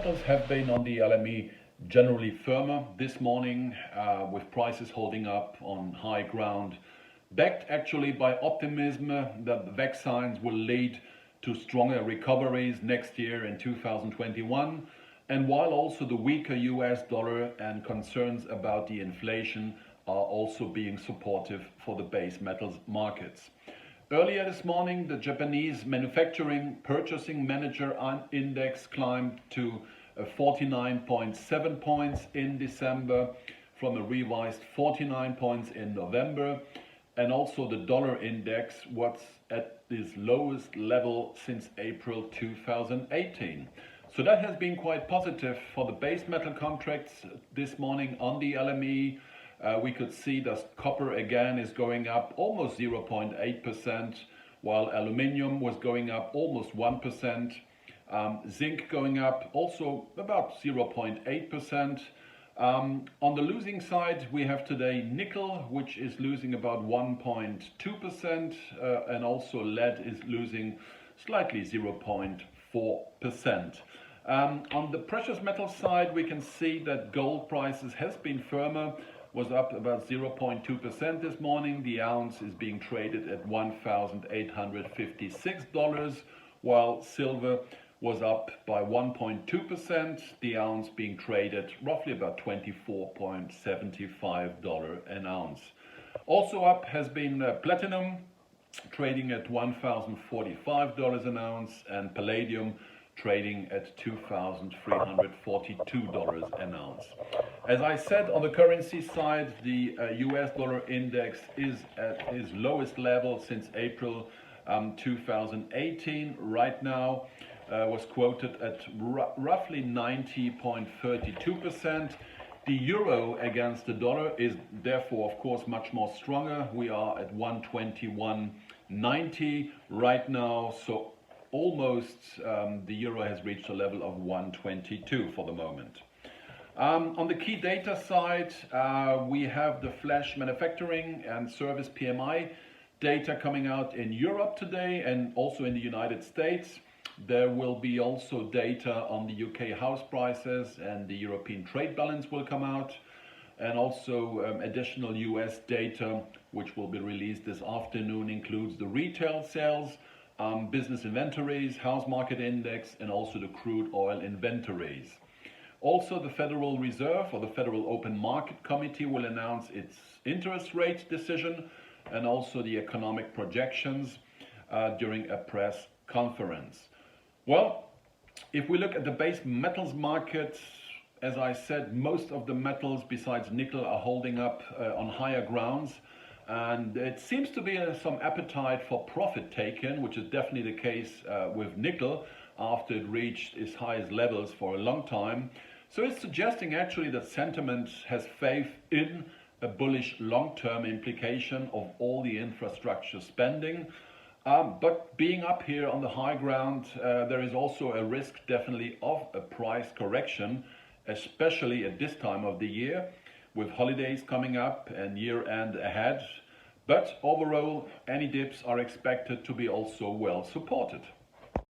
metals have been on the LME generally firmer this morning, with prices holding up on high ground, backed actually by optimism that the vaccines will lead to stronger recoveries next year in 2021, and while also the weaker US dollar and concerns about the inflation are also being supportive for the base metals markets. Earlier this morning, the Japanese Manufacturing Purchasing Manager Index climbed to 49.7 points in December from a revised 49 points in November, and also the dollar index was at its lowest level since April 2018. So that has been quite positive for the base metal contracts this morning on the LME. We could see that copper again is going up almost 0.8%, while aluminium was going up almost 1%. Zinc going up also about 0.8%. On the losing side, we have today nickel, which is losing about 1.2%, and also lead is losing slightly 0.4%. On the precious metal side, we can see that gold prices has been firmer, was up about 0.2% this morning. The ounce is being traded at $1,856, while silver was up by 1.2%, the ounce being traded roughly about $24.75 an ounce. Also up has been platinum, trading at $1,045 an ounce, and palladium trading at $2,342 an ounce. As I said, on the currency side, the US dollar index is at its lowest level since April 2018. Right now was quoted at roughly 90.32%. The euro against the dollar is therefore, of course, much more stronger. We are at 121.90 right now, so almost the euro has reached a level of 122 for the moment. On the key data side, we have the flash manufacturing and service PMI data coming out in Europe today and also in the United States. There will be also data on the UK house prices, and the European trade balance will come out, and also additional US data which will be released this afternoon includes the retail sales, business inventories, house market index, and also the crude oil inventories. Also, the Federal Reserve, or the Federal Open Market Committee, will announce its interest rate decision and also the economic projections during a press conference. Well, if we look at the base metals market, as I said, most of the metals besides nickel are holding up on higher grounds, and it seems to be some appetite for profit taken, which is definitely the case with nickel after it reached its highest levels for a long time. So it's suggesting actually that sentiment has faith in a bullish long-term implication of all the infrastructure spending. But being up here on the high ground, there is also a risk definitely of a price correction, especially at this time of the year, with holidays coming up and year-end ahead. But overall, any dips are expected to be also well supported.